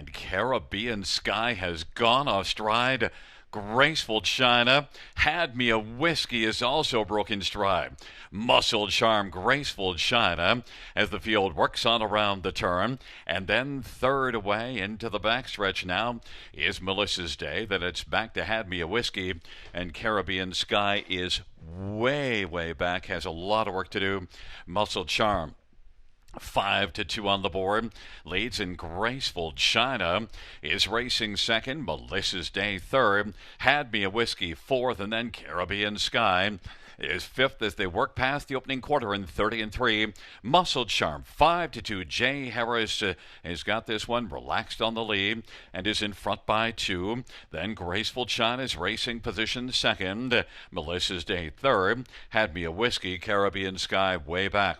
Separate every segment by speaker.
Speaker 1: and Caribbean Sky has gone off stride. Graceful China, Had Me a Whiskey is also broken stride. Muscle Charm, Graceful China, as the field works on around the turn. And then third away into the backstretch now is Melissa's Day. Then it's back to Had Me a Whiskey, and Caribbean Sky is way, way back, has a lot of work to do. Muscle Charm 5-2 on the board. Leads in Graceful China is racing second. Melissa's Day third. Had Me a Whiskey fourth, and then Caribbean Sky is fifth as they work past the opening quarter in 30-3. Muscle Charm 5-2. Jay Harris has got this one relaxed on the lead and is in front by two. Then Graceful China is racing position second. Melissa's Day third. Had Me a Whiskey. Caribbean Sky way back.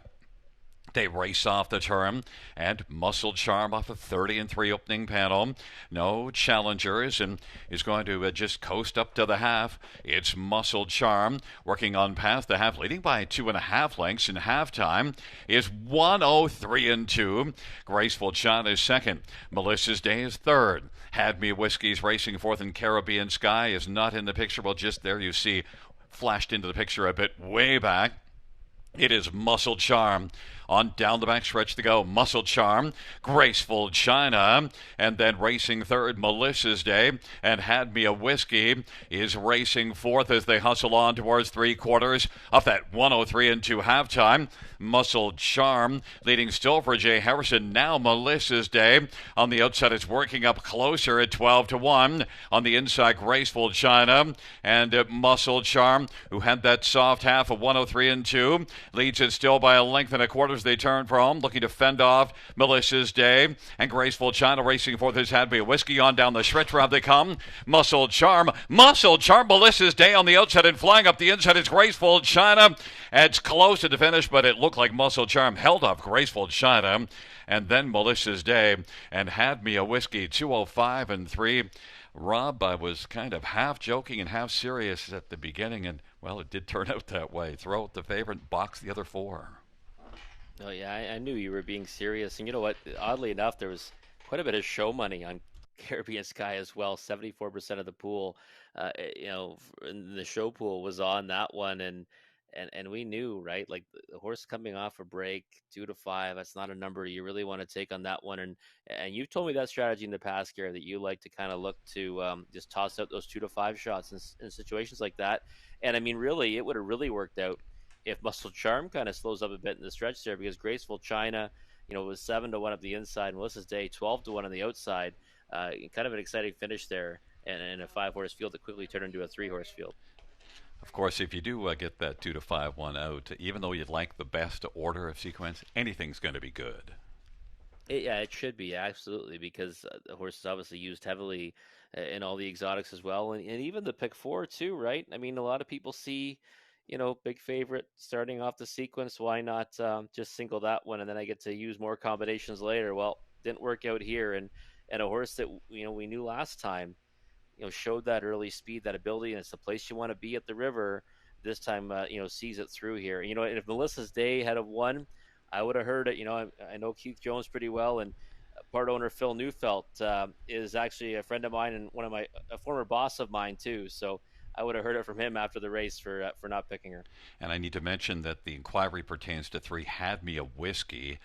Speaker 1: They race off the turn, and Muscle Charm off a 30-3 opening panel. No challengers, and is going to just coast up to the half. It's Muscle Charm working on past the half, leading by 2.5 lengths in halftime. Is 103-2. Graceful China is second. Melissa's Day is third. Had Me Whiskey's racing fourth, and Caribbean Sky is not in the picture. Well, just there you see, flashed into the picture a bit way back. It is Muscle Charm on down the backstretch to go. Muscle Charm, Graceful China, and then racing third, Melissa's Day, and Had Me a Whiskey is racing fourth as they hustle on towards three quarters off that 103-2 halftime. Muscle Charm leading still for Jay Harrison. Now Melissa's Day on the outside is working up closer at 12-1. On the inside, Graceful China and Muscle Charm, who had that soft half of 103-2, leads it still by a length and a quarter as they turn for home, looking to fend off Melissa's Day. And Graceful China racing for this Had Me a Whiskey on down the stretch. Round they come. Muscle Charm, Melissa's Day on the outside and flying up the inside is Graceful China. It's close to the finish, but it looked like Muscle Charm held off Graceful China. And then Melissa's Day and Had Me a Whiskey, 205-3. Rob, I was kind of half joking and half serious at the beginning, and, well, it did turn out that way. Throw out the favorite, box the other four.
Speaker 2: Oh yeah, I knew you were being serious, and you know what? Oddly enough, there was quite a bit of show money on Caribbean Sky as well. 74% of the pool, in the show pool was on that one, and we knew, right? Like the horse coming off a break, 2-5. That's not a number you really want to take on that one. And you've told me that strategy in the past, Gary, that you like to kind of look to just toss out those 2-5 shots in situations like that. And I mean, really, it would have really worked out if Muscle Charm kind of slows up a bit in the stretch there, because Graceful China, was 7-1 up the inside. Melissa's Day 12-1 on the outside. Kind of an exciting finish there, and a 5-horse field that quickly turned into a 3-horse field.
Speaker 1: Of course, if you do get that 2-5 1 out, even though you'd like the best order of sequence, anything's going to be good.
Speaker 2: Yeah, it should be absolutely, because the horse is obviously used heavily in all the exotics as well, and even the pick four too, right? I mean, a lot of people see, big favorite starting off the sequence. Why not just single that one, and then I get to use more combinations later? Well, didn't work out here, and a horse that we knew last time, showed that early speed, that ability, and it's the place you want to be at the river. This time, sees it through here. And if Melissa's Day had have won, I would have heard it. I know Keith Jones pretty well, and part owner Phil Neufeld is actually a friend of mine and a former boss of mine too. So I would have heard it from him after the race for not picking her.
Speaker 1: And I need to mention that the inquiry pertains to 3 Had Me a Whiskey,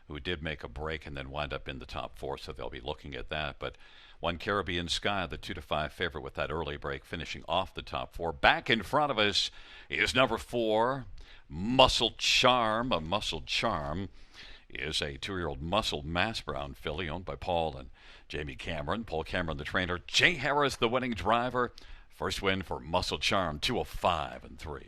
Speaker 1: who did make a break and then wind up in the top 4, so they'll be looking at that. But one Caribbean Sky, the 2-5 favorite with that early break, finishing off the top 4. Back in front of us is number 4, Muscle Charm. A Muscle Charm is a 2-year-old muscle mass brown filly owned by Paul and Jamie Cameron. Paul Cameron, the trainer. Jay Harris, the winning driver. First win for Muscle Charm, 205-3.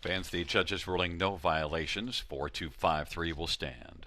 Speaker 1: Fans, the judges ruling no violations. 4-2-5-3 will stand.